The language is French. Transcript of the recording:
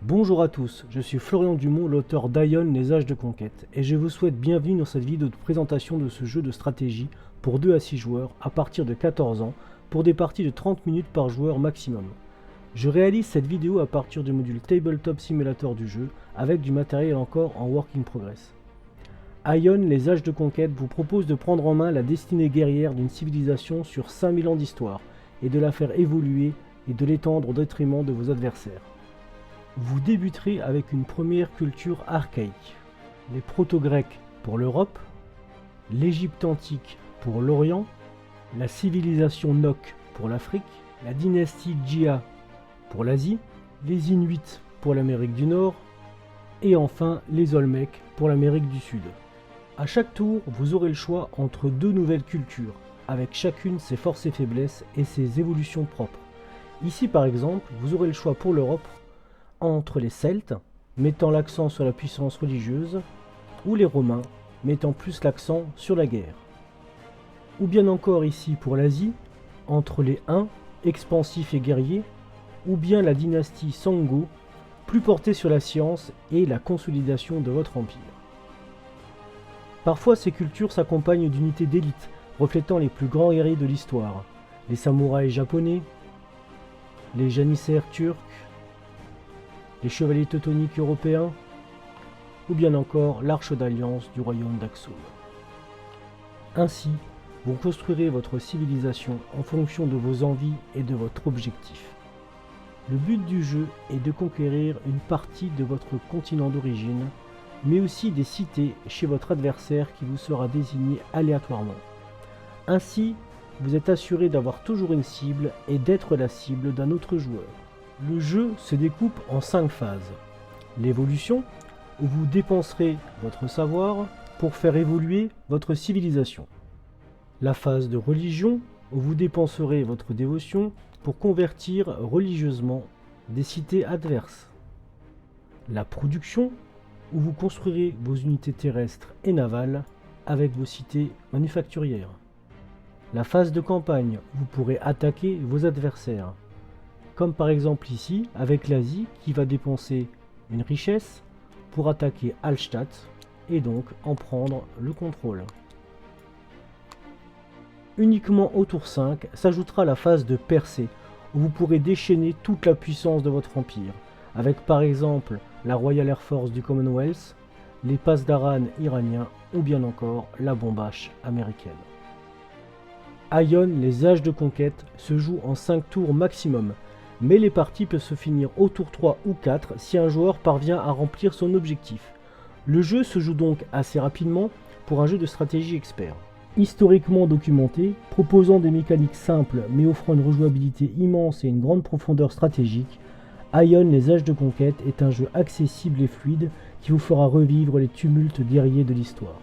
Bonjour à tous, je suis Florian Dumont, l'auteur d'Aion Les Âges de Conquête, et je vous souhaite bienvenue dans cette vidéo de présentation de ce jeu de stratégie pour 2 à 6 joueurs à partir de 14 ans pour des parties de 30 minutes par joueur maximum. Je réalise cette vidéo à partir du module Tabletop Simulator du jeu avec du matériel encore en work in progress. Aion Les Âges de Conquête vous propose de prendre en main la destinée guerrière d'une civilisation sur 5000 ans d'histoire et de la faire évoluer et de l'étendre au détriment de vos adversaires. Vous débuterez avec une première culture archaïque, les proto-grecs pour l'Europe, l'Égypte antique pour l'Orient, la civilisation Nok pour l'Afrique, la dynastie Jia pour l'Asie, les Inuits pour l'Amérique du Nord, et enfin les Olmecs pour l'Amérique du Sud. À chaque tour, vous aurez le choix entre deux nouvelles cultures, avec chacune ses forces et faiblesses et ses évolutions propres. Ici par exemple, vous aurez le choix pour l'Europe entre les Celtes, mettant l'accent sur la puissance religieuse, ou les Romains, mettant plus l'accent sur la guerre. Ou bien encore ici pour l'Asie, entre les Huns, expansifs et guerriers, ou bien la dynastie Songgo, plus portée sur la science et la consolidation de votre empire. Parfois ces cultures s'accompagnent d'unités d'élite, reflétant les plus grands guerriers de l'histoire, les samouraïs japonais, les janissaires turcs, les chevaliers teutoniques européens, ou bien encore l'arche d'alliance du royaume d'Aksum. Ainsi, vous construirez votre civilisation en fonction de vos envies et de votre objectif. Le but du jeu est de conquérir une partie de votre continent d'origine, mais aussi des cités chez votre adversaire qui vous sera désigné aléatoirement. Ainsi, vous êtes assuré d'avoir toujours une cible et d'être la cible d'un autre joueur. Le jeu se découpe en 5 phases. L'évolution, où vous dépenserez votre savoir pour faire évoluer votre civilisation. La phase de religion, où vous dépenserez votre dévotion pour convertir religieusement des cités adverses. La production, où vous construirez vos unités terrestres et navales avec vos cités manufacturières. La phase de campagne, où vous pourrez attaquer vos adversaires. Comme par exemple ici, avec l'Asie qui va dépenser une richesse pour attaquer Hallstatt et donc en prendre le contrôle. Uniquement au tour 5 s'ajoutera la phase de percée, où vous pourrez déchaîner toute la puissance de votre empire, avec par exemple la Royal Air Force du Commonwealth, les Pasdaran iraniens ou bien encore la Bombache américaine. Aion Les Âges de Conquête se joue en 5 tours maximum, mais les parties peuvent se finir au tour 3 ou 4 si un joueur parvient à remplir son objectif. Le jeu se joue donc assez rapidement pour un jeu de stratégie expert. Historiquement documenté, proposant des mécaniques simples mais offrant une rejouabilité immense et une grande profondeur stratégique, Aion Les Âges de Conquête est un jeu accessible et fluide qui vous fera revivre les tumultes guerriers de l'histoire.